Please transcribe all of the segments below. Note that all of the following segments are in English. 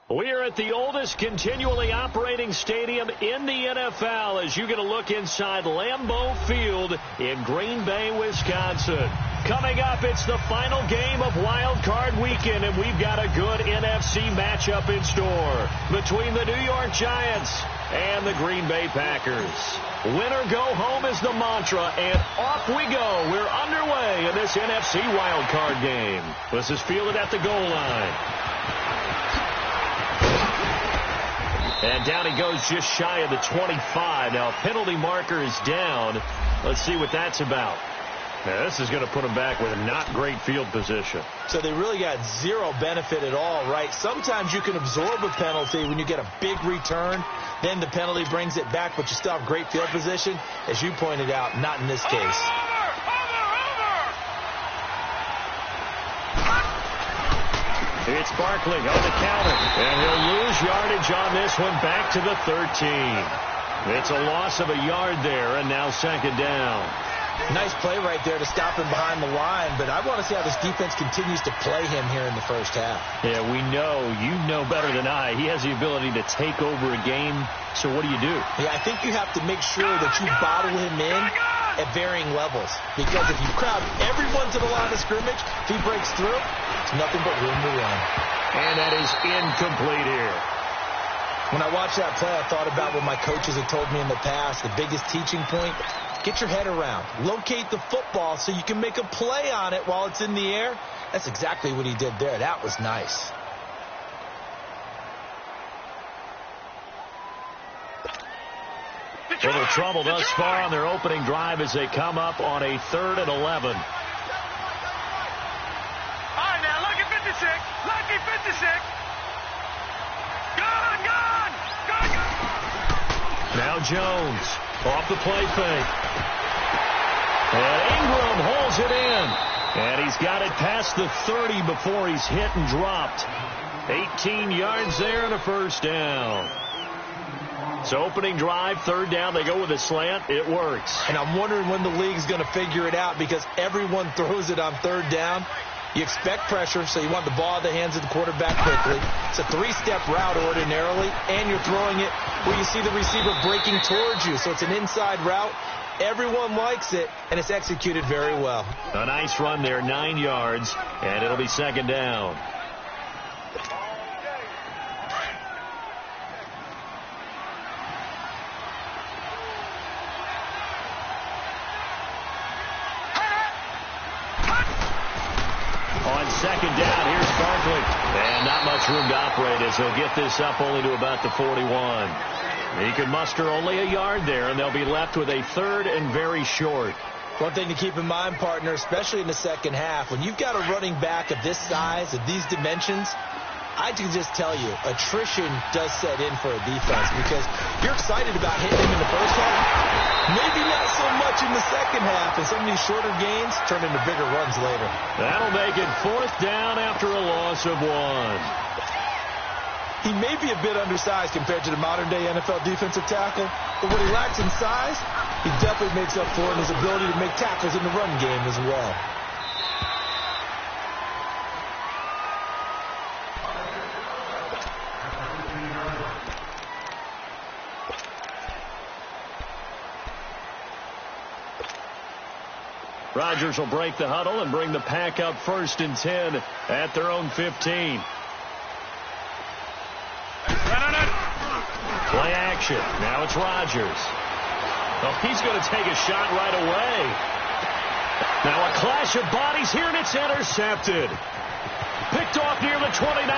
We are at the oldest continually operating stadium in the NFL as you get a look inside Lambeau Field in Green Bay, Wisconsin. Coming up, it's the final game of Wild Card Weekend, and we've got a good NFC matchup in store between the New York Giants and the Green Bay Packers. Win or go home is the mantra, and off we go. We're underway in this NFC Wild Card game. This is fielded at the goal line. And down he goes just shy of the 25. Now, penalty marker is down. Let's see what that's about. Now, this is going to put him back with a not great field position. So they really got zero benefit at all, right? Sometimes you can absorb a penalty when you get a big return. Then the penalty brings it back, but you still have great field position. As you pointed out, not in this case. It's Barkley on the counter, and he'll lose yardage on this one back to the 13. It's a loss of a yard there, and now second down. Nice play right there to stop him behind the line, but I want to see how this defense continues to play him here in the first half. Yeah, we know, you know better than I, he has the ability to take over a game, so what do you do? Yeah, I think you have to make sure that you bottle him in at varying levels, because if you crowd everyone to the line of scrimmage, if he breaks through, it's nothing but room to run. And that is incomplete here. When I watched that play, I thought about what my coaches had told me in the past. The biggest teaching point, get your head around. Locate the football so you can make a play on it while it's in the air. That's exactly what he did there. That was nice. Little trouble thus far on their opening drive as they come up on a 3rd and 11. All right, now lucky 56. Lucky 56. Gone. Now Jones off the play fake. And Ingram holds it in. And he's got it past the 30 before he's hit and dropped. 18 yards there and a first down. So opening drive, 3rd down, they go with a slant. It works. And I'm wondering when the league's going to figure it out, because everyone throws it on 3rd down. You expect pressure, so you want the ball in the hands of the quarterback quickly. It's a 3-step route ordinarily, and you're throwing it where you see the receiver breaking towards you. So it's an inside route. Everyone likes it, and it's executed very well. A nice run there, 9 yards, and it'll be second down. On second down, here's Barkley. And not much room to operate as he'll get this up only to about the 41. He can muster only a yard there, and they'll be left with a 3rd and very short. One thing to keep in mind, partner, especially in the second half, when you've got a running back of this size, of these dimensions, I can just tell you, attrition does set in for a defense, because you're excited about hitting him in the first half. Maybe not so much in the second half, and some of these shorter gains turn into bigger runs later. That'll make it 4th down after a loss of 1. He may be a bit undersized compared to the modern-day NFL defensive tackle, but what he lacks in size, he definitely makes up for in his ability to make tackles in the run game as well. Rodgers will break the huddle and bring the pack up 1st and 10 at their own 15. Play action. Now it's Rodgers. Oh, he's going to take a shot right away. Now a clash of bodies here, and it's intercepted. Picked off near the 29.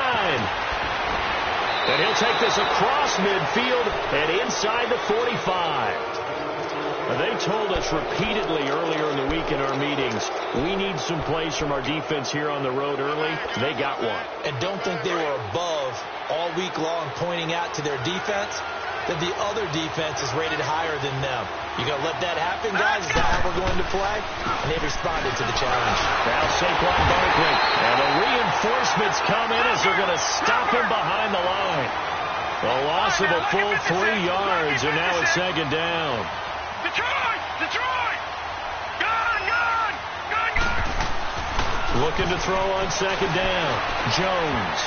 And he'll take this across midfield and inside the 45. They told us repeatedly earlier in the week in our meetings, we need some plays from our defense here on the road early. They got one. And don't think they were above all week long pointing out to their defense that the other defense is rated higher than them. You going to let that happen, guys? Is that how we're going to play? And they responded to the challenge. Now Saquon Barkley. And the reinforcements come in as they're going to stop him behind the line. A loss of a full 3 yards, and now it's second down. Detroit! Looking to throw on second down. Jones.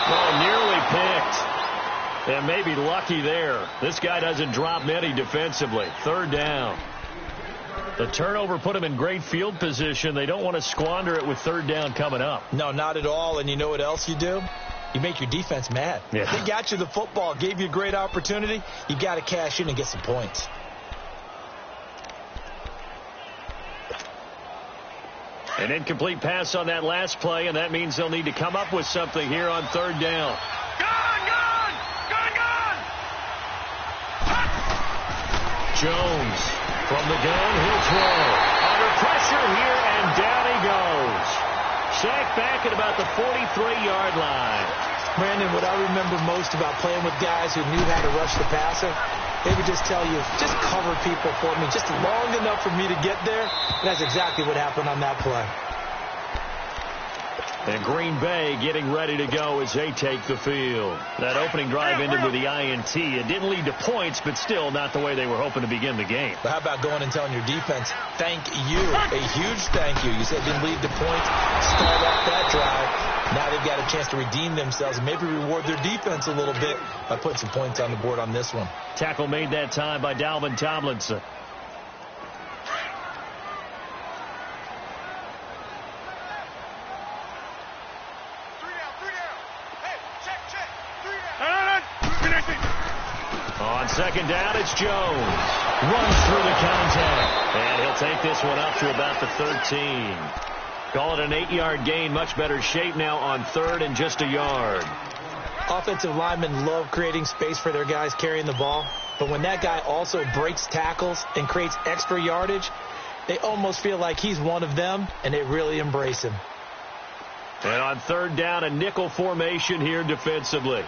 Oh, nearly picked. And maybe lucky there. This guy doesn't drop many defensively. Third down. The turnover put him in great field position. They don't want to squander it with third down coming up. No, not at all. And you know what else you do? You make your defense mad. Yeah. They got you the football, gave you a great opportunity. You got to cash in and get some points. An incomplete pass on that last play, and that means they'll need to come up with something here on third down. Jones from the gun, he'll throw. Under pressure here, and down he goes. Sacked back at about the 43-yard line. Brandon, what I remember most about playing with guys who knew how to rush the passer, they would just tell you, just cover people for me, just long enough for me to get there. And that's exactly what happened on that play. And Green Bay getting ready to go as they take the field. That opening drive ended with the INT. It didn't lead to points, but still not the way they were hoping to begin the game. But how about going and telling your defense, thank you, a huge thank you. You said it didn't lead to points, start off that drive. Now they've got a chance to redeem themselves and maybe reward their defense a little bit by putting some points on the board on this one. Tackle made that time by Dalvin Tomlinson. On second down, it's Jones. Runs through the contact. And he'll take this one up to about the 13. Call it an 8-yard gain. Much better shape now on third and just a yard. Offensive linemen love creating space for their guys carrying the ball. But when that guy also breaks tackles and creates extra yardage, they almost feel like he's one of them, and they really embrace him. And on third down, a nickel formation here defensively.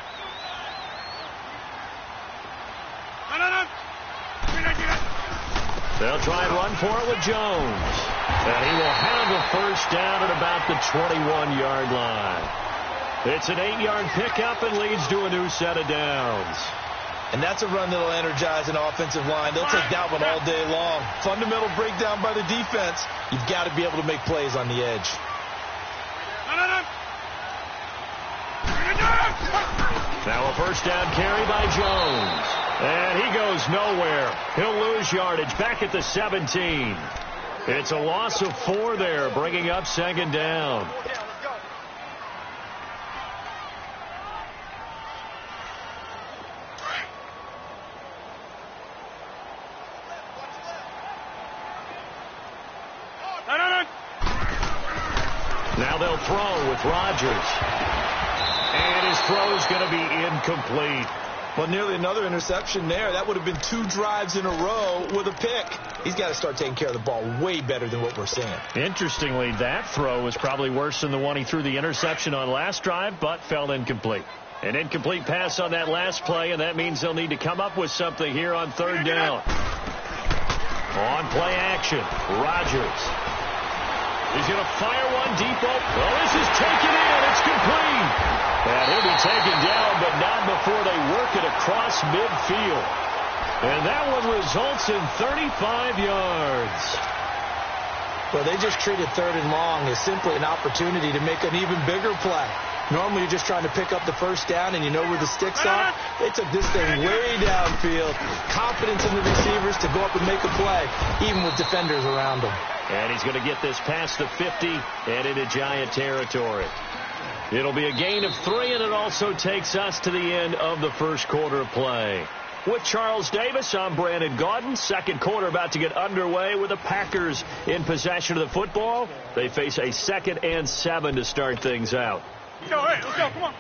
They'll try and run for it with Jones. And he will have a first down at about the 21-yard line. It's an 8-yard pickup and leads to a new set of downs. And that's a run that'll energize an offensive line. They'll take that one all day long. Fundamental breakdown by the defense. You've got to be able to make plays on the edge. Now a first down carry by Jones. And he goes nowhere. He'll lose yardage back at the 17. It's a loss of 4 there, bringing up second down. Now they'll throw with Rodgers. And his throw is going to be incomplete. Well, nearly another interception there. That would have been 2 drives in a row with a pick. He's got to start taking care of the ball way better than what we're seeing. Interestingly, that throw was probably worse than the one he threw the interception on last drive, but fell incomplete. An incomplete pass on that last play, and that means they'll need to come up with something here on third down. On play action, Rodgers. He's going to fire one deep open. Well, this is taken in. It's complete. And he'll be taken down, but not before they work it across midfield. And that one results in 35 yards. Well, they just treated third and long as simply an opportunity to make an even bigger play. Normally, you're just trying to pick up the first down, and you know where the sticks are. They took this thing way downfield. Confidence in the receivers to go up and make a play, even with defenders around them. And he's going to get this past the 50 and into Giant territory. It'll be a gain of 3, and it also takes us to the end of the first quarter of play. With Charles Davis, I'm Brandon Gaudin. Second quarter about to get underway with the Packers in possession of the football. They face a 2nd and 7 to start things out. Let's go, hey, let's go, come on.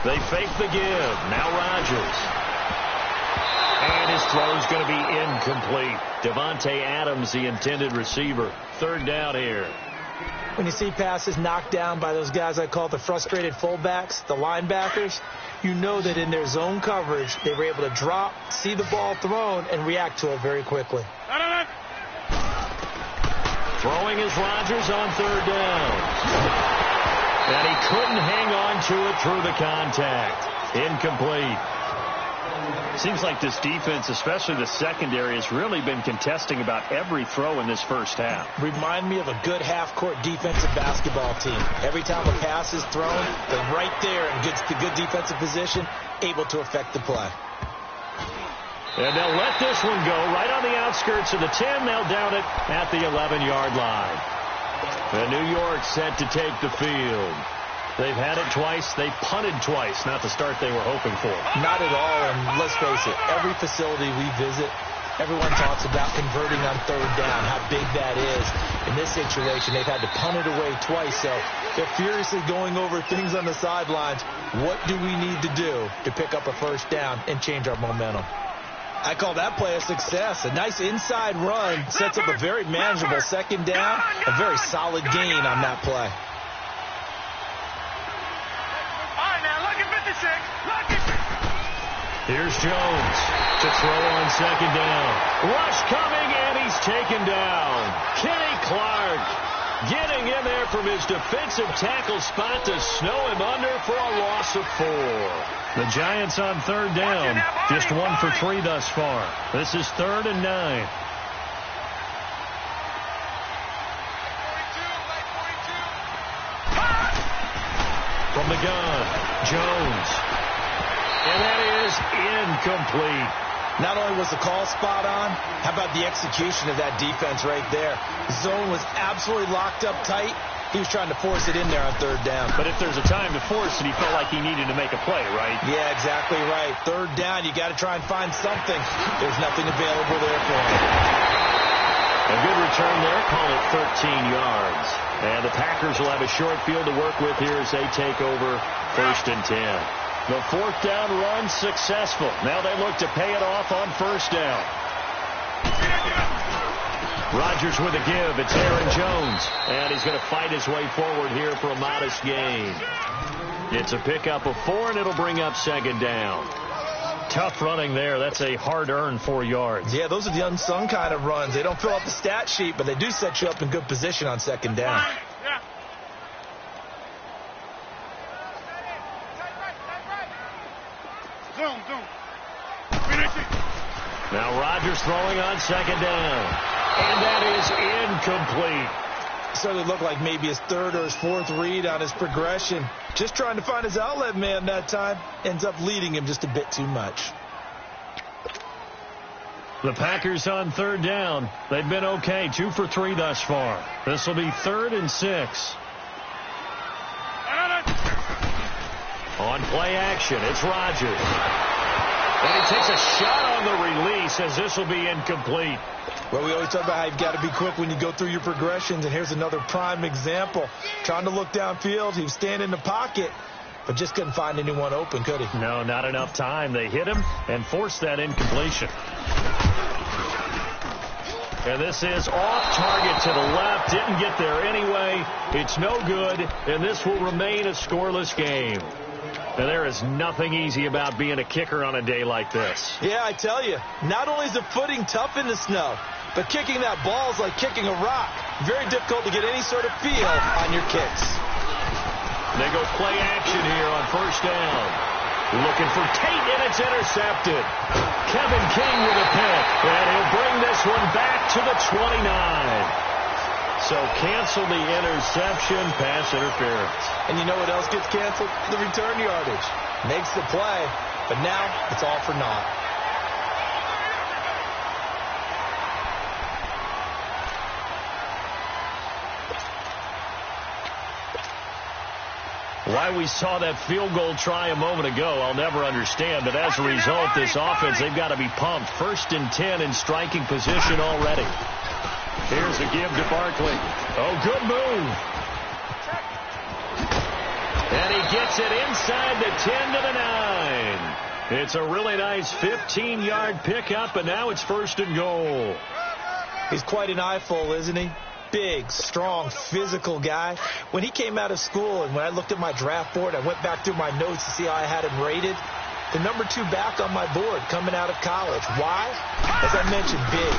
They fake the give. Now Rodgers. And his throw's going to be incomplete. Devontae Adams, the intended receiver. Third down here. When you see passes knocked down by those guys I call the frustrated fullbacks, the linebackers, you know that in their zone coverage, they were able to drop, see the ball thrown, and react to it very quickly. Throwing is Rodgers on third down. And he couldn't hang on to it through the contact. Incomplete. Seems like this defense, especially the secondary, has really been contesting about every throw in this first half. Remind me of a good half-court defensive basketball team. Every time a pass is thrown, they're right there in good defensive position, able to affect the play. And they'll let this one go right on the outskirts of the 10. They'll down it at the 11-yard line. And New York set to take the field. They've had it twice. They punted twice. Not the start they were hoping for. Not at all. And let's face it, every facility we visit, everyone talks about converting on third down, how big that is. In this situation, they've had to punt it away twice. So they're furiously going over things on the sidelines. What do we need to do to pick up a first down and change our momentum? I call that play a success. A nice inside run sets up a very manageable second down, a very solid gain on that play. Here's Jones to throw on second down. Rush coming, and he's taken down. Kenny Clark getting in there from his defensive tackle spot to snow him under for a loss of 4. The Giants on third down, just 1 for 3 thus far. This is 3rd and 9. From the gun, Jones. And that is incomplete. Not only was the call spot on, how about the execution of that defense right there? Zone was absolutely locked up tight. He was trying to force it in there on third down. But if there's a time to force it, he felt like he needed to make a play, right? Yeah, exactly right. Third down, you got to try and find something. There's nothing available there for him. A good return there, call it 13 yards. And the Packers will have a short field to work with here as they take over 1st and 10. The 4th down run successful. Now they look to pay it off on 1st down. Rodgers with a give. It's Aaron Jones. And he's going to fight his way forward here for a modest gain. It's a pickup of 4, and it'll bring up 2nd down. Tough running there. That's a hard-earned 4 yards. Yeah, those are the unsung kind of runs. They don't fill up the stat sheet, but they do set you up in good position on 2nd down. Now Rodgers throwing on 2nd down. And that is incomplete. Certainly looked like maybe his 3rd or his 4th read on his progression. Just trying to find his outlet man that time. Ends up leading him just a bit too much. The Packers on 3rd down. They've been okay. 2 for 3 thus far. This will be 3rd and 6. On play action, it's Rodgers. And he takes a shot on the release as this will be incomplete. Well, we always talk about how you've got to be quick when you go through your progressions, and here's another prime example. Trying to look downfield, he was standing in the pocket, but just couldn't find anyone open, could he? No, not enough time. They hit him and forced that incompletion. And this is off target to the left. Didn't get there anyway. It's no good, and this will remain a scoreless game. And there is nothing easy about being a kicker on a day like this. Yeah, I tell you, not only is the footing tough in the snow, but kicking that ball is like kicking a rock. Very difficult to get any sort of feel on your kicks. They go play action here on 1st down. Looking for Tate, and it's intercepted. Kevin King with a pick, and he'll bring this one back to the 29. So cancel the interception, pass interference. And you know what else gets canceled? The return yardage. Makes the play, but now it's all for naught. Why we saw that field goal try a moment ago, I'll never understand. But as a result, this offense, they've got to be pumped. 1st and 10 in striking position already. Here's a give to Barkley. Oh, good move. And he gets it inside the 10 to the 9. It's a really nice 15-yard pickup, and now it's 1st and goal. He's quite an eyeful, isn't he? Big, strong, physical guy. When he came out of school and when I looked at my draft board, I went back through my notes to see how I had him rated. the number 2 back on my board coming out of college. Why? As I mentioned, big,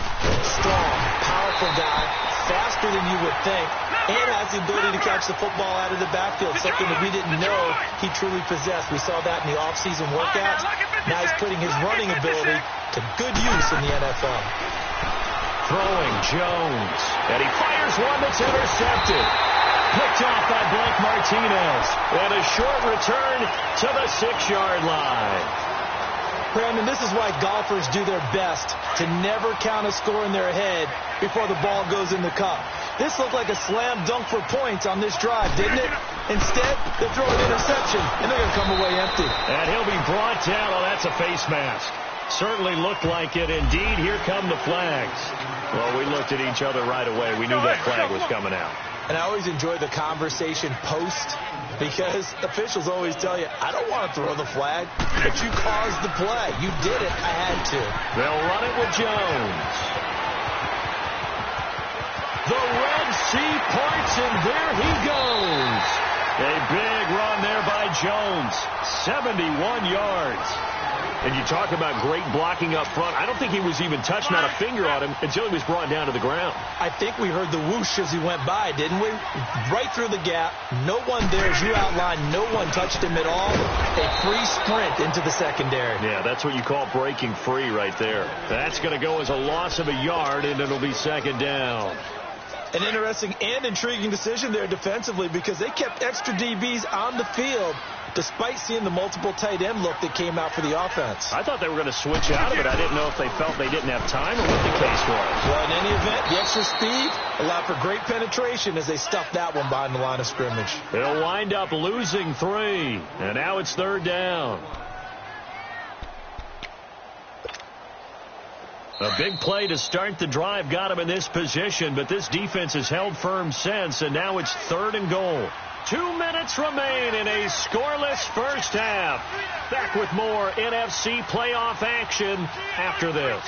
strong, powerful guy, faster than you would think, and has the ability to catch the football out of the backfield, something that we didn't know he truly possessed. We saw that in the offseason workouts. Now he's putting his running ability to good use in the NFL. Throwing Jones, and he fires one that's intercepted. Picked off by Blake Martinez, and a short return to the 6-yard line. Brandon, this is why golfers do their best to never count a score in their head before the ball goes in the cup. This looked like a slam dunk for points on this drive, didn't it? Instead, they throw an interception, and they're going to come away empty. And he'll be brought down. Oh, that's a face mask. Certainly looked like it. Indeed, here come the flags. Well, we looked at each other right away. We knew that flag was coming out. And I always enjoy the conversation post, because officials always tell you, I don't want to throw the flag, but you caused the play. You did it. I had to. They'll run it with Jones. The Red Sea parts, and there he goes. A big run there by Jones. 71 yards. And you talk about great blocking up front. I don't think he was even touched, not a finger on him, until he was brought down to the ground. I think we heard the whoosh as he went by, didn't we? Right through the gap. No one there, as you outlined. No one touched him at all. A free sprint into the secondary. Yeah, that's what you call breaking free right there. That's going to go as a loss of a yard, and it'll be 2nd down. An interesting and intriguing decision there defensively, because they kept extra DBs on the field despite seeing the multiple tight end look that came out for the offense. I thought they were going to switch out of it. I didn't know if they felt they didn't have time or what the case was. Well, in any event, the extra speed allowed for great penetration as they stuffed that one behind the line of scrimmage. They'll wind up losing 3, and now it's 3rd down. A big play to start the drive got him in this position, but this defense has held firm since, and now it's 3rd and goal. 2 minutes remain in a scoreless first half. Back with more NFC playoff action after this.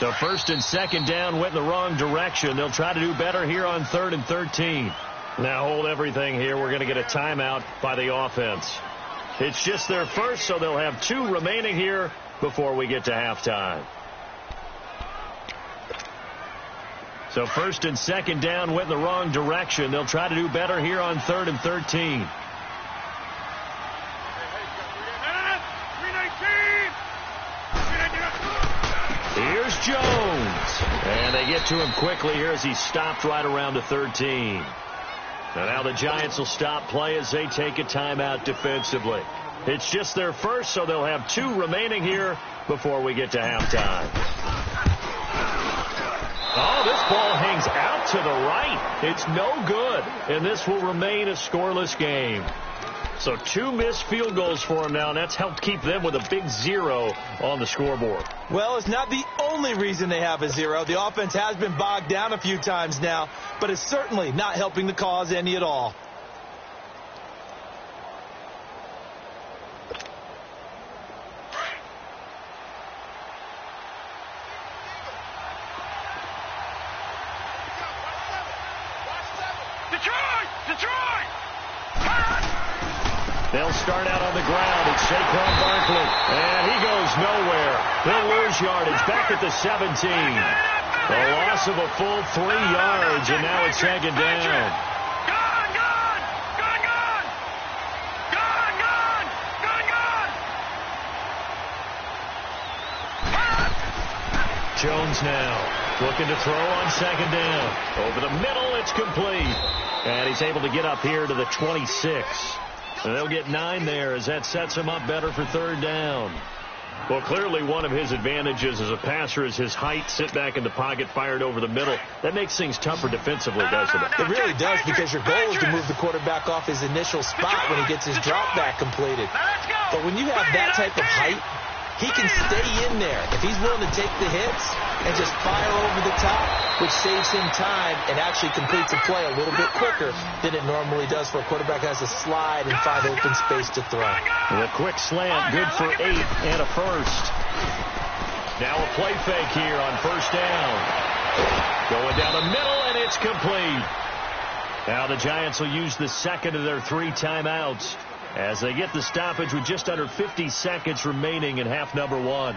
So 1st and 2nd down went in the wrong direction. They'll try to do better here on 3rd and 13. Now hold everything here. We're going to get a timeout by the offense. It's just their first, so they'll have 2 remaining here before we get to halftime. So 1st and 2nd down went in the wrong direction. They'll try to do better here on 3rd and 13. Here's Jones. And they get to him quickly here as he stopped right around the 13. And now the Giants will stop play as they take a timeout defensively. It's just their first, so they'll have 2 remaining here before we get to halftime. Oh, this ball hangs out to the right. It's no good, and this will remain a scoreless game. So 2 missed field goals for them now, and that's helped keep them with a big 0 on the scoreboard. Well, it's not the only reason they have a 0. The offense has been bogged down a few times now, but it's certainly not helping the cause any at all. They'll start out on the ground. It's Saquon Barkley, and he goes nowhere. He'll lose yardage back at the 17. A loss of a full 3 yards, and now it's 2nd down. Jones now looking to throw on 2nd down. Over the middle, it's complete. And he's able to get up here to the 26. And they'll get 9 there as that sets him up better for 3rd down. Well, clearly one of his advantages as a passer is his height. Sit back in the pocket, fired over the middle. That makes things tougher defensively, doesn't it? It really does, because your goal is to move the quarterback off his initial spot when he gets his drop back completed. But when you have that type of height, he can stay in there if he's willing to take the hits and just fire over the top, which saves him time and actually completes a play a little bit quicker than it normally does for a quarterback who has to slide and find open space to throw. And a quick slant, good for 8 and a first. Now a play fake here on first down. Going down the middle, and it's complete. Now the Giants will use the second of their 3 timeouts as they get the stoppage with just under 50 seconds remaining in half number 1.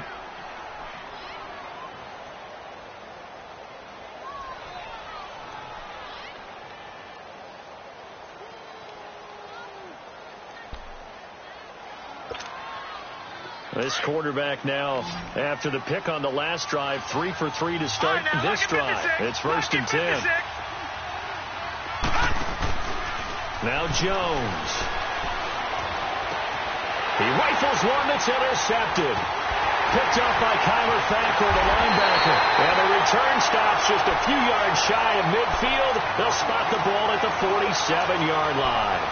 This quarterback now, after the pick on the last drive, 3 for 3 to start this drive. It's first and 10. Now Jones. He rifles one that's intercepted. Picked up by Kyler Fackrell, the linebacker. And the return stops just a few yards shy of midfield. They'll spot the ball at the 47-yard line.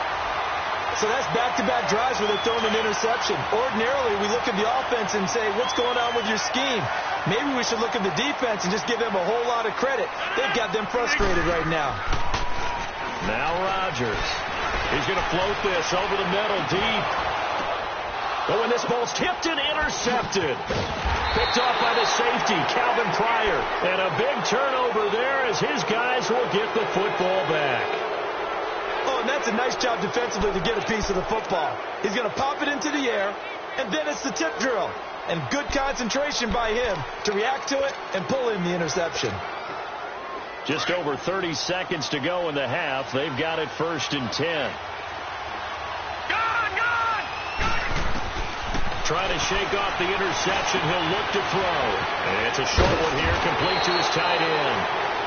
So that's back-to-back drives where they're throwing an interception. Ordinarily, we look at the offense and say, what's going on with your scheme? Maybe we should look at the defense and just give them a whole lot of credit. They've got them frustrated right now. Now Rodgers. He's going to float this over the middle, deep. Oh, and this ball's tipped and intercepted. Picked off by the safety, Calvin Pryor. And a big turnover there as his guys will get the football back. Oh, and that's a nice job defensively to get a piece of the football. He's going to pop it into the air, and then it's the tip drill. And good concentration by him to react to it and pull in the interception. Just over 30 seconds to go in the half. They've got it first and 10. Trying to shake off the interception. He'll look to throw. And it's a short one here, complete to his tight end.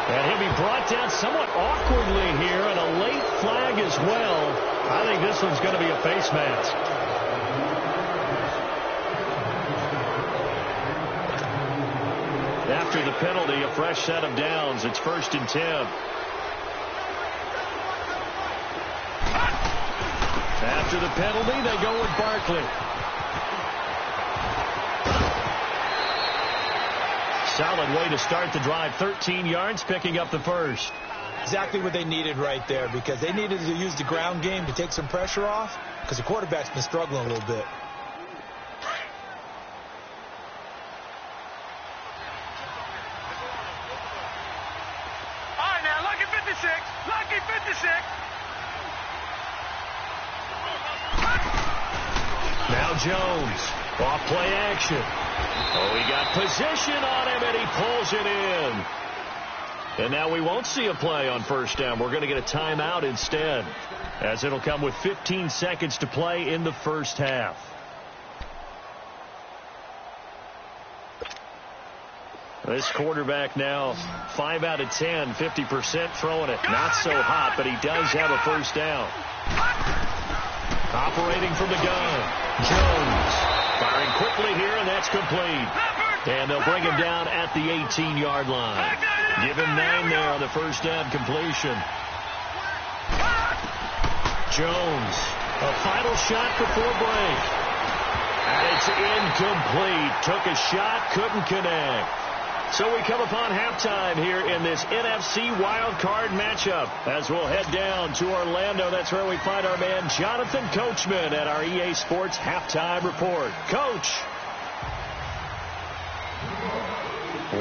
And he'll be brought down somewhat awkwardly here, and a late flag as well. I think this one's going to be a face mask. After the penalty, a fresh set of downs. It's first and 10. After the penalty, they go with Barkley. Solid way to start the drive. 13 yards, picking up the first. Exactly what they needed right there, because they needed to use the ground game to take some pressure off, because the quarterback's been struggling a little bit. All right, now, lucky 56. Lucky 56. Now Jones. Off play action. Oh, he got position on him, and he pulls it in. And now we won't see a play on first down. We're going to get a timeout instead, as it'll come with 15 seconds to play in the first half. This quarterback now 5 out of 10, 50% throwing it. Not so hot, but he does have a first down. Operating from the gun, Jones. Firing quickly here, and that's complete. And they'll bring him down at the 18-yard line. Give him 9 there on the first down completion. Jones, a final shot before break. And it's incomplete. Took a shot, couldn't connect. So we come upon halftime here in this NFC wildcard matchup as we'll head down to Orlando. That's where we find our man Jonathan Coachman at our EA Sports Halftime Report. Coach.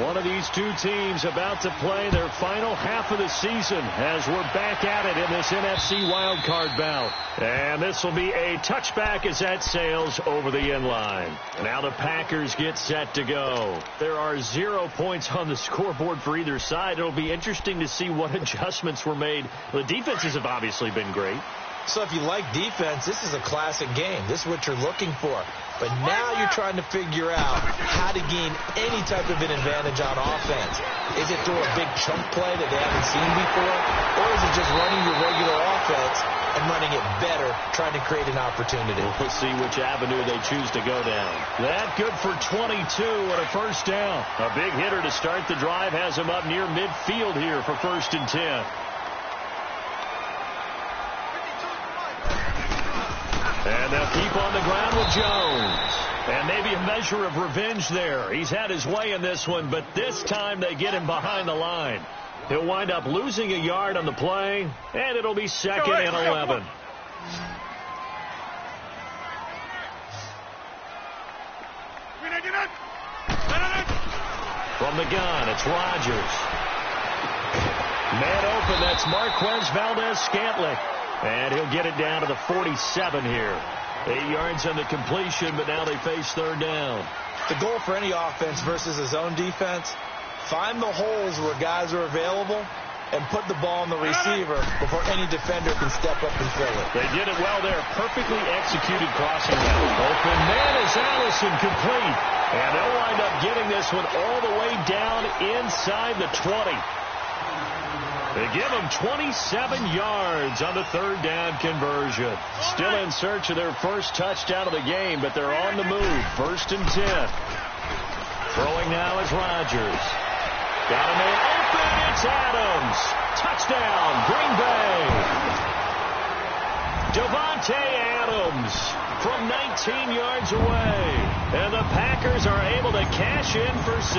One of these two teams about to play their final half of the season as we're back at it in this NFC wildcard bout. And this will be a touchback as that sails over the inline. Now the Packers get set to go. There are 0 points on the scoreboard for either side. It'll be interesting to see what adjustments were made. The defenses have obviously been great. So if you like defense, this is a classic game. This is what you're looking for. But now you're trying to figure out how to gain any type of an advantage on offense. Is it through a big chunk play that they haven't seen before? Or is it just running your regular offense and running it better, trying to create an opportunity? We'll see which avenue they choose to go down. That good for 22 and a first down. A big hitter to start the drive has him up near midfield here for first and 10. And they'll keep on the ground with Jones. And maybe a measure of revenge there. He's had his way in this one, but this time they get him behind the line. He'll wind up losing a yard on the play, and it'll be second and 11. Get up. From the gun, it's Rodgers. Man open, that's Marquez Valdez-Scantling. And he'll get it down to the 47 here. 8 yards on the completion, but now they face third down. The goal for any offense versus a zone defense, find the holes where guys are available and put the ball on the receiver before any defender can step up and fill it. They did it well there. Perfectly executed crossing route. Open man is Allison, complete. And they'll wind up getting this one all the way down inside the 20. They give them 27 yards on the third down conversion. Still in search of their first touchdown of the game, but they're on the move. 1st and 10. Throwing now is Rodgers. Got a man open. It's Adams. Touchdown, Green Bay. Davante Adams from 19 yards away. And the Packers are able to cash in for 6.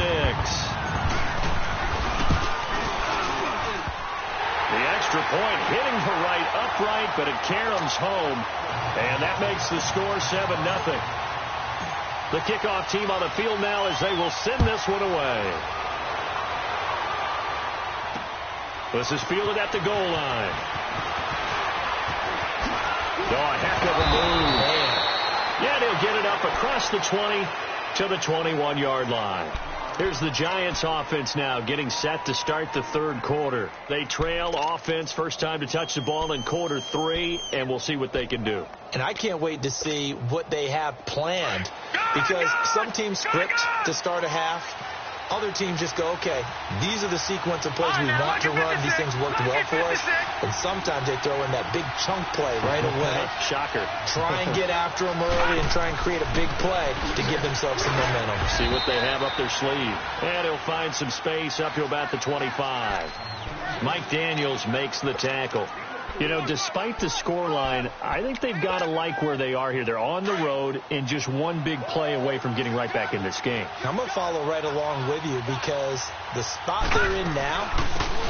The extra point hitting the right upright, but it caroms home. And that makes the score 7-0. The kickoff team on the field now as they will send this one away. This is fielded at the goal line. Oh, a heck of a move. Yeah, they'll get it up across the 20 to the 21-yard line. Here's the Giants offense now getting set to start the third quarter. They trail offense, first time to touch the ball in quarter 3, and we'll see what they can do. And I can't wait to see what they have planned, because some teams script to start a half. Other teams just go, okay, these are the sequence of plays we want to run. These things worked well for us. And sometimes they throw in that big chunk play right away. Shocker. Try and get after them early and try and create a big play to give themselves some momentum. See what they have up their sleeve. And he'll find some space up to about the 25. Mike Daniels makes the tackle. You know, despite the scoreline, I think they've got to like where they are here. They're on the road and just one big play away from getting right back in this game. I'm going to follow right along with you, because the spot they're in now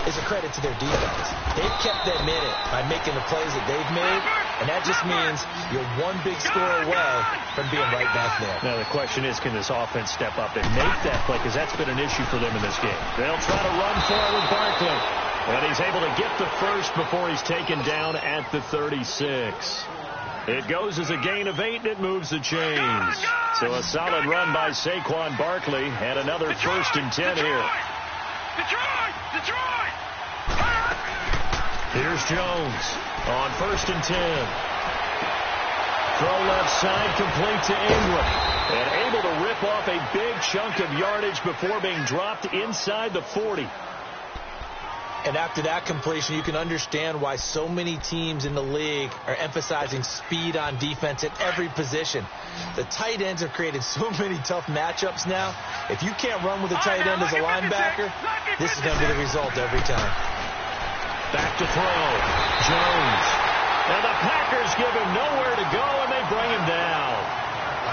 is a credit to their defense. They've kept them in it by making the plays that they've made, and that just means you're one big score away from being right back there. Now, the question is, can this offense step up and make that play? Because that's been an issue for them in this game. They'll try to run forward Barkley. And he's able to get the first before he's taken down at the 36. It goes as a gain of 8, and it moves the chains. So a solid run by Saquon Barkley, and another 1st and 10 here. Detroit! Here's Jones on 1st and 10. Throw left side, complete to Ingram. And able to rip off a big chunk of yardage before being dropped inside the 40. And after that completion, you can understand why so many teams in the league are emphasizing speed on defense at every position. The tight ends have created so many tough matchups now. If you can't run with a tight end as a linebacker, this is going to be the result every time. Back to throw. Jones. And the Packers give him nowhere to go, and they bring him down.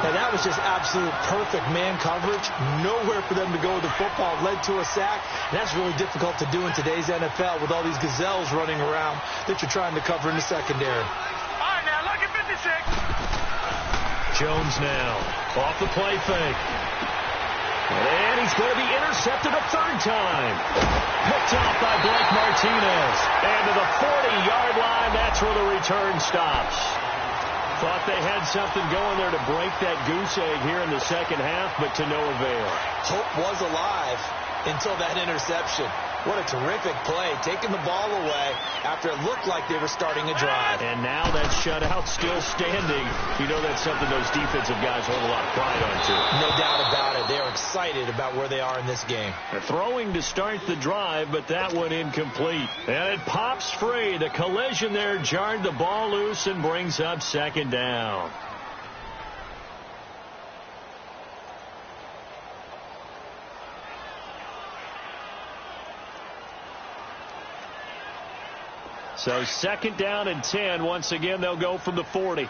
Now, that was just absolute perfect man coverage. Nowhere for them to go with the football. Led to a sack. And that's really difficult to do in today's NFL with all these gazelles running around that you're trying to cover in the secondary. All right, now, look at 56. Jones now off the play fake. And he's going to be intercepted a third time. Picked off by Blake Martinez. And to the 40-yard line, that's where the return stops. Thought they had something going there to break that goose egg here in the second half, but to no avail. Hope was alive until that interception. What a terrific play, taking the ball away after it looked like they were starting a drive. And now that shutout still standing. You know that's something those defensive guys hold a lot of pride on, too. No doubt about it. They're excited about where they are in this game. They're throwing to start the drive, but that one incomplete. And it pops free. The collision there jarred the ball loose and brings up second down. So 2nd down and 10. Once again, they'll go from the 40.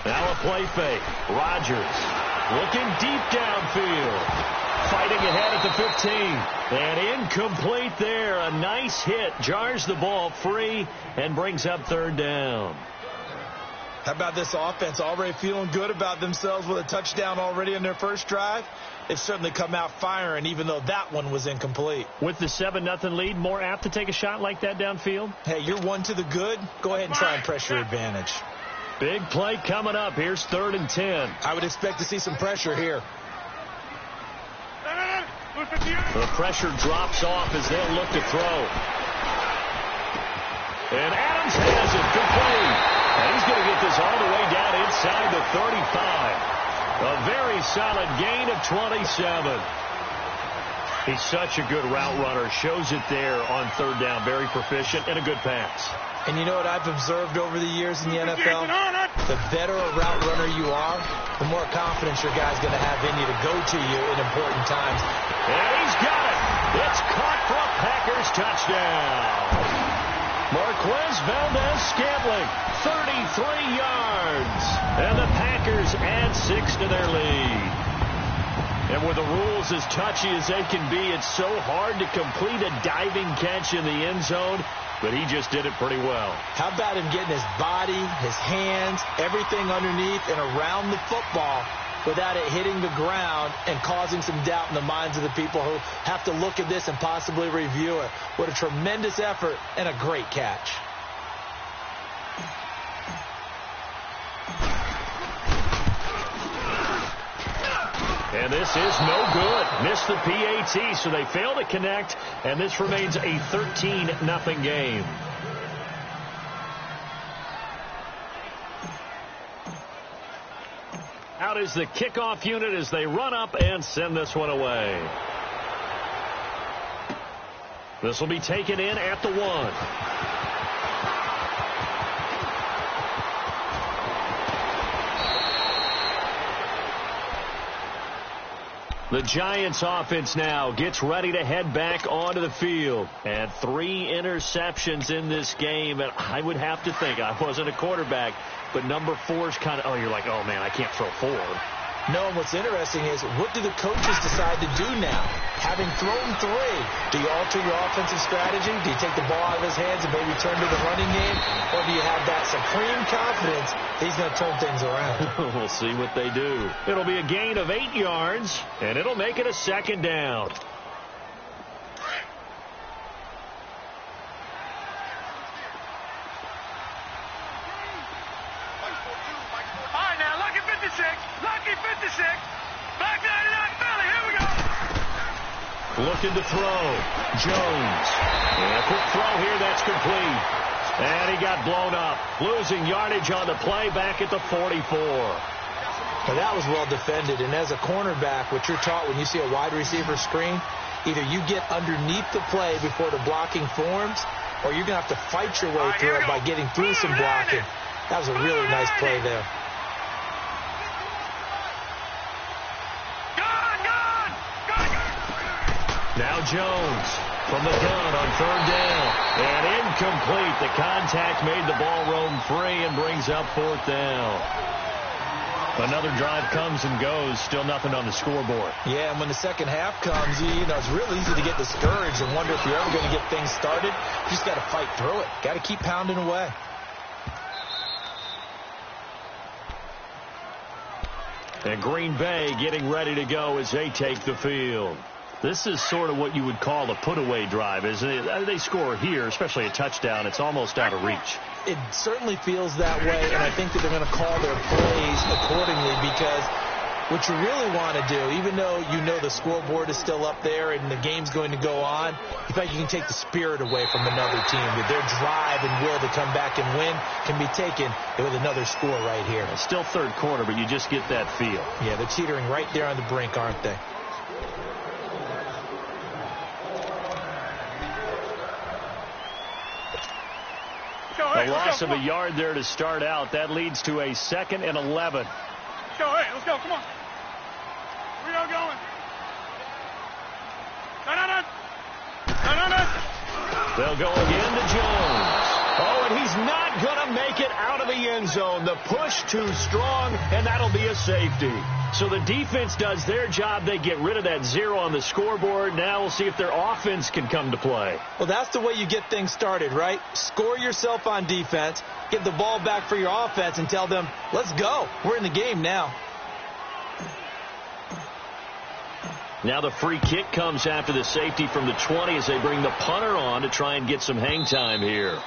Now a play fake. Rodgers looking deep downfield. Fighting ahead at the 15. And incomplete there. A nice hit. Jars the ball free and brings up 3rd down. How about this offense already feeling good about themselves with a touchdown already in their first drive? They've certainly come out firing, even though that one was incomplete. With the 7-0 lead, more apt to take a shot like that downfield? Hey, you're one to the good. Go ahead and try and press your advantage. Big play coming up. Here's 3rd and 10. I would expect to see some pressure here. The pressure drops off as they'll look to throw. And Adams has it complete. And he's going to get this all the way down inside the 35. A very solid gain of 27. He's such a good route runner. Shows it there on 3rd down. Very proficient and a good pass. And you know what I've observed over the years in the NFL? The better a route runner you are, the more confidence your guy's going to have in you to go to you in important times. And he's got it. It's caught for a Packers touchdown. Marquez Valdez-Scantling, 33 yards. And the Packers add 6 to their lead. And with the rules as touchy as they can be, it's so hard to complete a diving catch in the end zone, but he just did it pretty well. How about him getting his body, his hands, everything underneath and around the football without it hitting the ground and causing some doubt in the minds of the people who have to look at this and possibly review it. What a tremendous effort and a great catch. And this is no good. Missed the PAT, so they fail to connect, and this remains a 13-0 game. Out is the kickoff unit as they run up and send this one away. This will be taken in at the 1. The Giants offense now gets ready to head back onto the field. And 3 interceptions in this game. And I would have to think, I wasn't a quarterback, but number 4 is kind of, oh, you're like, oh, man, I can't throw 4. No, and what's interesting is, what do the coaches decide to do now? Having thrown 3, do you alter your offensive strategy? Do you take the ball out of his hands and maybe turn to the running game? Or do you have that supreme confidence he's going to turn things around? We'll see what they do. It'll be a gain of 8 yards, and it'll make it a 2nd down. Looking to throw. Jones. And a quick throw here that's complete. And he got blown up. Losing yardage on the play back at the 44. Well, that was well defended. And as a cornerback, what you're taught when you see a wide receiver screen, either you get underneath the play before the blocking forms, or you're going to have to fight your way through it by getting through some blocking. That was a really nice play there. Now Jones from the gun on 3rd down. And incomplete. The contact made the ball roam free and brings up 4th down. Another drive comes and goes. Still nothing on the scoreboard. Yeah, and when the second half comes, you know, it's real easy to get discouraged and wonder if you're ever going to get things started. You just got to fight through it. Got to keep pounding away. And Green Bay getting ready to go as they take the field. This is sort of what you would call a put-away drive, isn't it? They score here, especially a touchdown. It's almost out of reach. It certainly feels that way, and I think that they're going to call their plays accordingly, because what you really want to do, even though you know the scoreboard is still up there and the game's going to go on, in fact, you can take the spirit away from another team. That their drive and will to come back and win can be taken with another score right here. It's still 3rd quarter, but you just get that feel. Yeah, they're teetering right there on the brink, aren't they? A loss of a yard there to start out. That leads to a 2nd and 11. Let's go, hey, let's go, come on. We are going. No. They'll go again to Jones. Oh, and he's not going to make it out of the end zone. The push too strong, and that'll be a safety. So the defense does their job. They get rid of that 0 on the scoreboard. Now we'll see if their offense can come to play. Well, that's the way you get things started, right? Score yourself on defense, give the ball back for your offense, and tell them, let's go. We're in the game now. Now the free kick comes after the safety from the 20 as they bring the punter on to try and get some hang time here.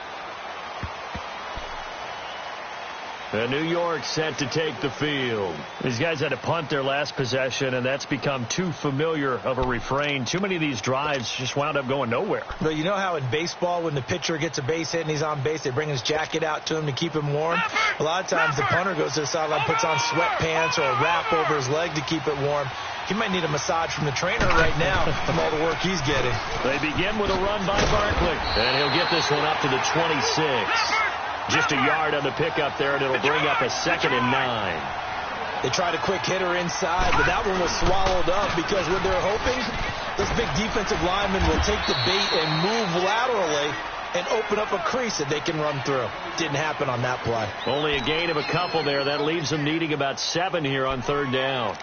New York set to take the field. These guys had to punt their last possession, and that's become too familiar of a refrain. Too many of these drives just wound up going nowhere. But you know how in baseball, when the pitcher gets a base hit and he's on base, they bring his jacket out to him to keep him warm? A lot of times the punter goes to the sideline, puts on sweatpants or a wrap over his leg to keep it warm. He might need a massage from the trainer right now from all the work he's getting. They begin with a run by Barkley, and he'll get this one up to the 26. Just a yard on the pickup there, and it'll bring up a 2nd and 9. They tried a quick hitter inside, but that one was swallowed up because what they're hoping, this big defensive lineman will take the bait and move laterally and open up a crease that they can run through. Didn't happen on that play. Only a gain of a couple there. That leaves them needing about 7 here on 3rd down.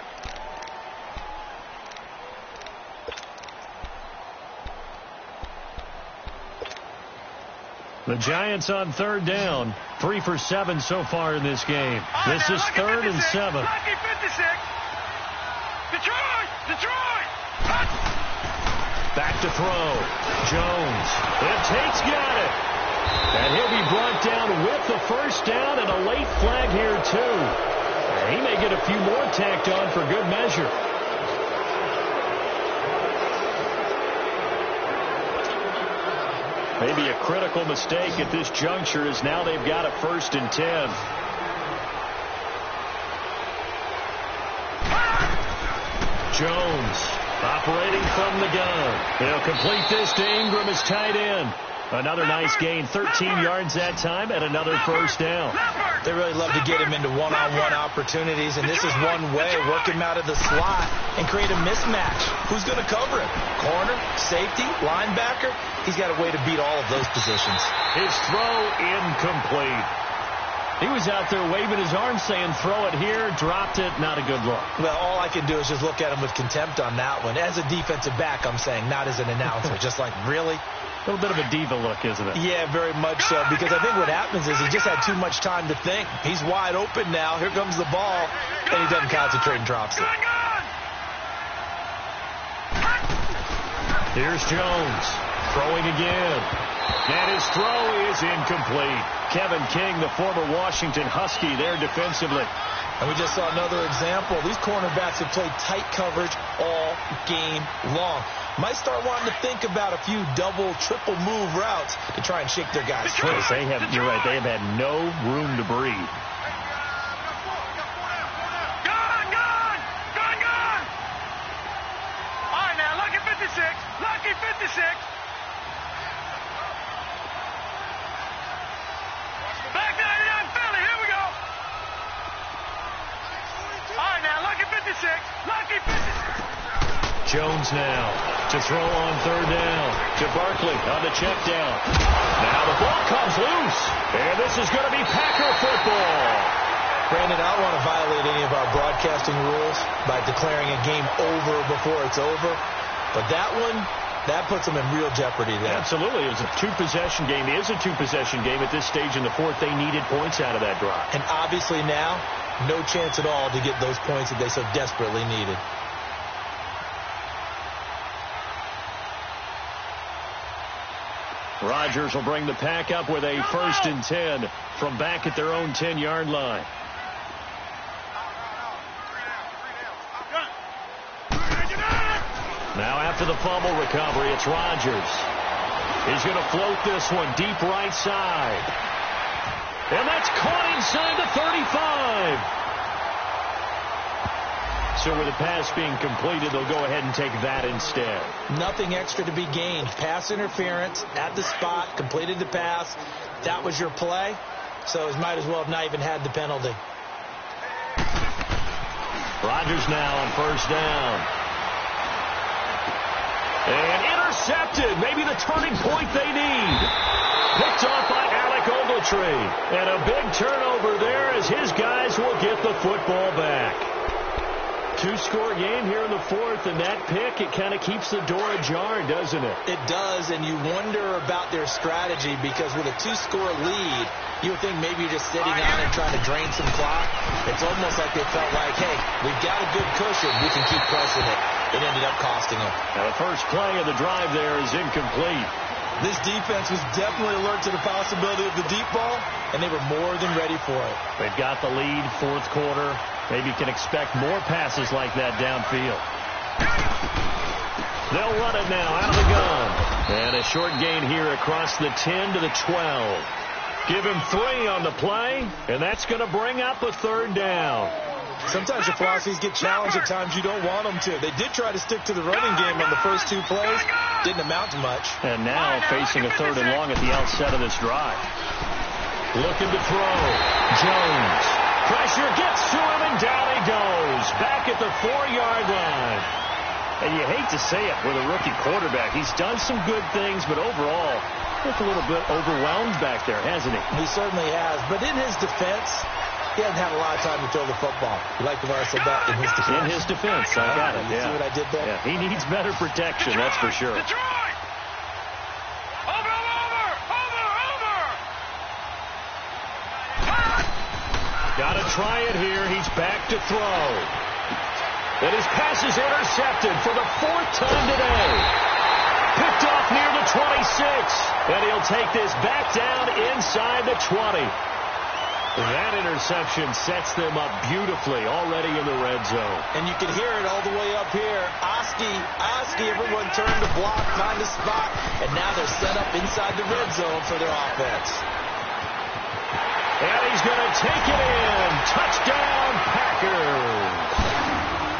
The Giants on 3rd down, 3 for 7 so far in this game. This is 3rd and 7. Lucky 56. Detroit! Back to throw. Jones. And Tate's got it. And he'll be brought down with the 1st down and a late flag here, too. And he may get a few more tacked on for good measure. Maybe a critical mistake at this juncture as now they've got a 1st and 10. Jones operating from the gun. He'll complete this to Ingram as tight end. Another nice gain, 13 yards that time, and another 1st down. They really love to get him into one-on-one opportunities, and this is one way, work him out of the slot and create a mismatch. Who's going to cover him? Corner, safety, linebacker? He's got a way to beat all of those positions. His throw incomplete. He was out there waving his arm saying, throw it here, dropped it, not a good look. Well, all I can do is just look at him with contempt on that one. As a defensive back, I'm saying, not as an announcer. Just like, really? A little bit of a diva look, isn't it? Yeah, very much so, because I think what happens is he just had too much time to think. He's wide open now. Here comes the ball, and he doesn't concentrate and drops it. Here's Jones, throwing again. And his throw is incomplete. Kevin King, the former Washington Husky, there defensively. And we just saw another example. These cornerbacks have played tight coverage all game long. Might start wanting to think about a few double, triple move routes to try and shake their guys free. You're right, they have had no room to breathe. Gone! All right, now, lucky 56. Lucky 56. Back 99 Philly, here we go. All right, now, lucky 56. Lucky 56. Jones now to throw on 3rd down to Barkley on the check down. Now the ball comes loose, and this is going to be Packer football. Brandon, I don't want to violate any of our broadcasting rules by declaring a game over before it's over, but that one, that puts them in real jeopardy there. Absolutely. It was a 2-possession game. It is a 2-possession game at this stage in the 4th. They needed points out of that drive. And obviously now, no chance at all to get those points that they so desperately needed. Rodgers will bring the pack up with a 1st and 10 from back at their own 10-yard line. Now after the fumble recovery, it's Rodgers. He's going to float this one deep right side. And that's caught inside the 35. So with the pass being completed, they'll go ahead and take that instead. Nothing extra to be gained. Pass interference at the spot, completed the pass. That was your play. So he might as well have not even had the penalty. Rodgers now on 1st down. And intercepted. Maybe the turning point they need. Picked off by Alec Ogletree. And a big turnover there as his guys will get the football back. Two-score game here in the fourth, and that pick, it kind of keeps the door ajar, doesn't it? It does, and you wonder about their strategy because with a two-score lead, you would think maybe you're just sitting on and trying to drain some clock. It's almost like they felt like, hey, we've got a good cushion. We can keep pressing it. It ended up costing them. Now the first play of the drive there is incomplete. This defense was definitely alert to the possibility of the deep ball, and they were more than ready for it. They've got the lead, fourth quarter. Maybe can expect more passes like that downfield. They'll run it now out of the gun. And a short gain here across the 10 to the 12. Give him 3 on the play, and that's going to bring up a third down. Sometimes your philosophies get challenged at times you don't want them to. They did try to stick to the running game on the first 2 plays. Didn't amount to much. And now facing a third and long at the outset of this drive. Looking to throw. Jones. Pressure gets to him, and down he goes. Back at the 4-yard line. And you hate to say it with a rookie quarterback. He's done some good things, but overall, looked a little bit overwhelmed back there, hasn't he? He certainly has. But in his defense, he hasn't had a lot of time to throw the football. You like the way I said that? In his defense. In his defense. I got it. You see what I did there? Yeah, he needs better protection, that's for sure. Got to try it here. He's back to throw. And his pass is intercepted for the 4th time today. Picked off near the 26. And he'll take this back down inside the 20. That interception sets them up beautifully already in the red zone. And you can hear it all the way up here. Oski, everyone turned to block, find a spot, and now they're set up inside the red zone for their offense. And he's going to take it in. Touchdown, Packers.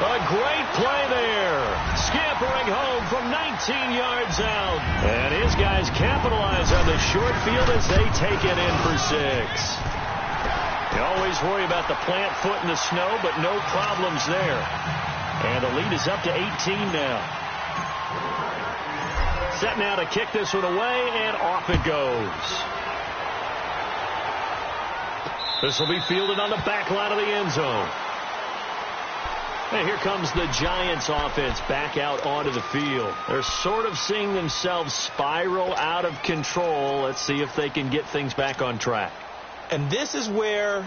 A great play there. Scampering home from 19 yards out. And his guys capitalize on the short field as they take it in for 6. You always worry about the plant foot in the snow, but no problems there. And the lead is up to 18 now. Set now to kick this one away, and off it goes. This will be fielded on the back line of the end zone. And here comes the Giants offense back out onto the field. They're sort of seeing themselves spiral out of control. Let's see if they can get things back on track. And this is where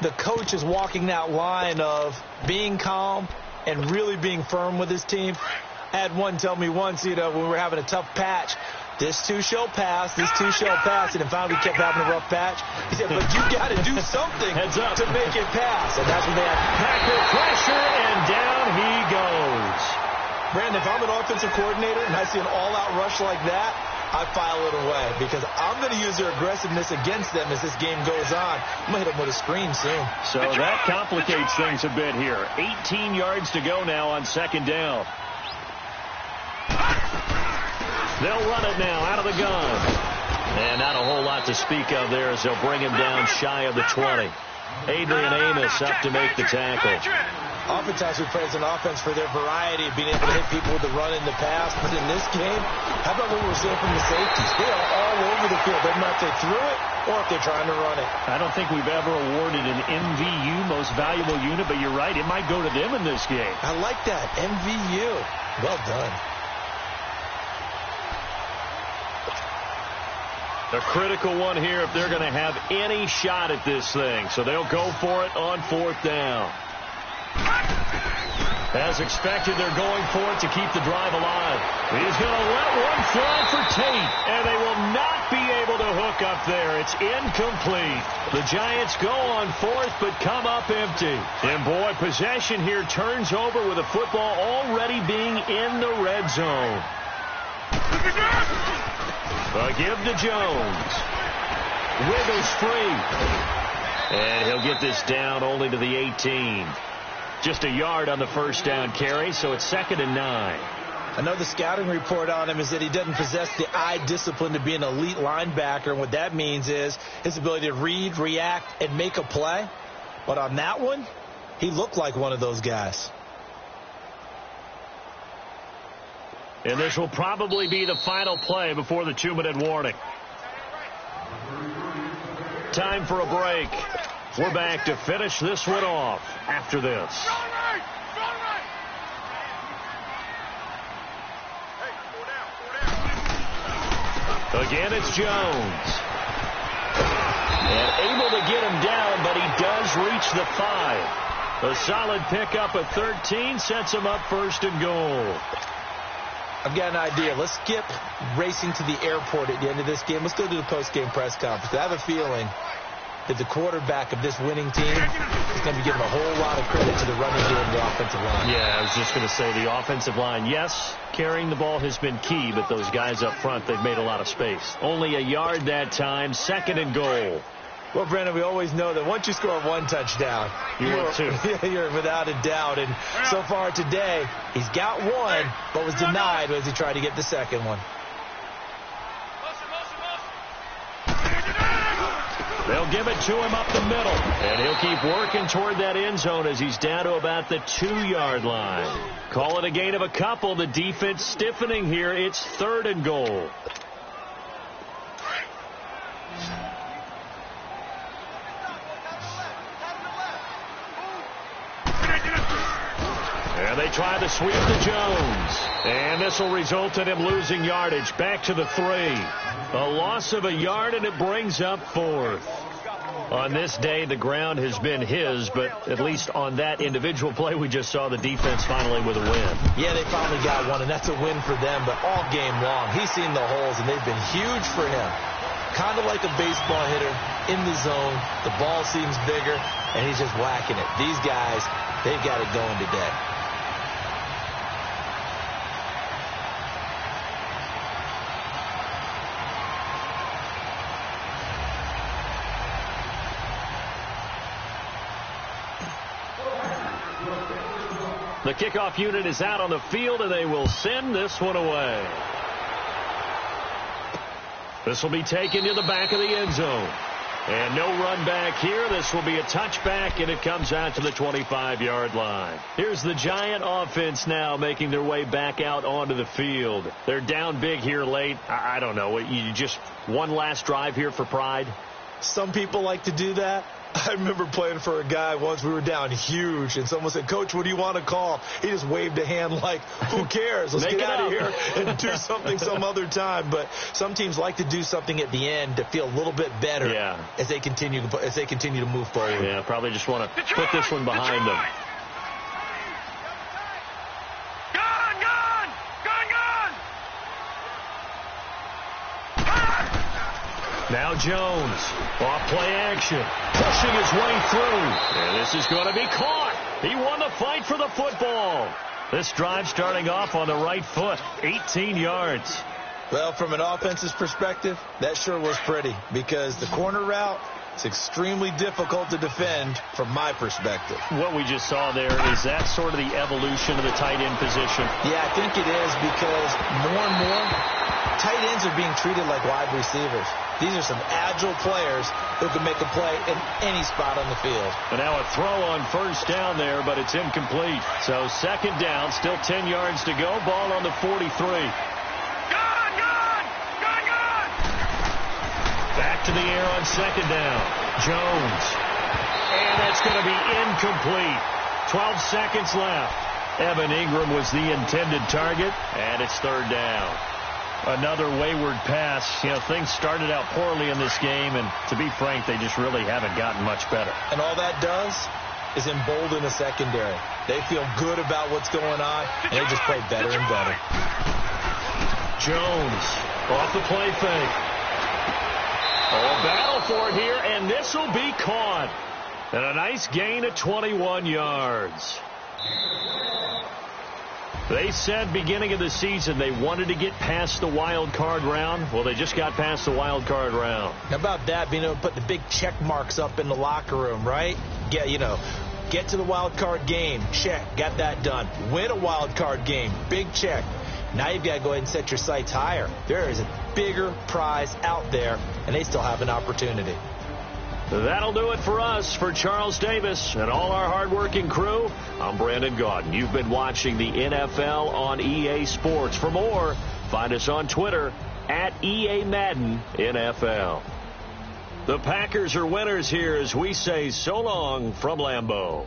the coach is walking that line of being calm and really being firm with his team. I had one tell me once, when we were having a tough patch, this too shall pass, this too shall pass, and finally we kept having a rough patch. He said, but you got to do something to make it pass. And that's what they had. Packer pressure, and down he goes. Brandon, if I'm an offensive coordinator and I see an all-out rush like that, I file it away because I'm going to use their aggressiveness against them as this game goes on. I'm going to hit them with a screen soon. So that complicates things a bit here. 18 yards to go now on 2nd down. They'll run it now out of the gun. And not a whole lot to speak of there as they'll bring him down shy of the 20. Adrian Amos up to make the tackle. Oftentimes we praise an offense for their variety of being able to hit people with the run in the pass. But in this game, how about what we're seeing from the safeties? They are all over the field. Doesn't matter if they threw it or if they're trying to run it. I don't think we've ever awarded an MVU, most valuable unit, but you're right. It might go to them in this game. I like that. MVU. Well done. A critical one here if they're going to have any shot at this thing. So they'll go for it on 4th down. As expected, they're going for it to keep the drive alive. He's going to let one fly for Tate, and they will not be able to hook up there. It's incomplete. The Giants go on 4th, but come up empty. And boy, possession here turns over with the football already being in the red zone. A give to Jones. Wiggles free. And he'll get this down only to the 18. Just a yard on the first down carry, so it's 2nd and 9. I know the scouting report on him is that he doesn't possess the eye discipline to be an elite linebacker. And what that means is his ability to read, react, and make a play. But on that one, he looked like one of those guys. And this will probably be the final play before the 2-minute warning. Time for a break. We're back to finish this one off after this. Again, it's Jones. And able to get him down, but he does reach the 5. A solid pickup at 13 sets him up first and goal. I've got an idea. Let's skip racing to the airport at the end of this game. Let's go to the post-game press conference. I have a feeling that the quarterback of this winning team is going to be giving a whole lot of credit to the running game and the offensive line. Yeah, I was just going to say the offensive line, yes, carrying the ball has been key, but those guys up front, they've made a lot of space. Only a yard that time, second and goal. Well, Brandon, we always know that once you score one touchdown, you're without a doubt. And so far today, he's got one, but was denied as he tried to get the second one. They'll give it to him up the middle, and he'll keep working toward that end zone as he's down to about the 2-yard line. Call it a gain of a couple. The defense stiffening here. It's third and goal. And they try to sweep to Jones. And this will result in him losing yardage. Back to the 3. A loss of a yard, and it brings up fourth. On this day, the ground has been his, but at least on that individual play, we just saw the defense finally with a win. Yeah, they finally got one, and that's a win for them. But all game long, he's seen the holes, and they've been huge for him. Kind of like a baseball hitter in the zone. The ball seems bigger, and he's just whacking it. These guys, they've got it going today. The kickoff unit is out on the field, and they will send this one away. This will be taken to the back of the end zone. And no run back here. This will be a touchback, and it comes out to the 25-yard line. Here's the Giant offense now making their way back out onto the field. They're down big here late. I don't know. You just one last drive here for pride? Some people like to do that. I remember playing for a guy once. We were down huge, and someone said, "Coach, what do you want to call?" He just waved a hand like, "Who cares? Let's get out of here and do something some other time." But some teams like to do something at the end to feel a little bit better as they continue to move forward. Yeah, probably just want to put this one behind them. Now Jones, off play action, pushing his way through. And this is going to be caught. He won the fight for the football. This drive starting off on the right foot, 18 yards. Well, from an offense's perspective, that sure was pretty because the corner route is extremely difficult to defend from my perspective. What we just saw there, is that sort of the evolution of the tight end position? Yeah, I think it is because more and more tight ends are being treated like wide receivers. These are some agile players who can make a play in any spot on the field. And now a throw on first down there, but it's incomplete. So second down, still 10 yards to go. Ball on the 43. Back to the air on second down. Jones. And that's going to be incomplete. 12 seconds left. Evan Ingram was the intended target, and it's third down. Another wayward pass. Things started out poorly in this game, and to be frank, they just really haven't gotten much better. And all that does is embolden the secondary. They feel good about what's going on, and they just play better and better. Jones off the play fake. A battle for it here, and this will be caught. And a nice gain of 21 yards. They said beginning of the season they wanted to get past the wild card round. Well, they just got past the wild card round. How about that? Being able to put the big check marks up in the locker room, right? Get to the wild card game. Check. Got that done. Win a wild card game. Big check. Now you've got to go ahead and set your sights higher. There is a bigger prize out there, and they still have an opportunity. That'll do it for us. For Charles Davis and all our hardworking crew, I'm Brandon Gaudin. You've been watching the NFL on EA Sports. For more, find us on Twitter at EA Madden NFL. The Packers are winners here as we say so long from Lambeau.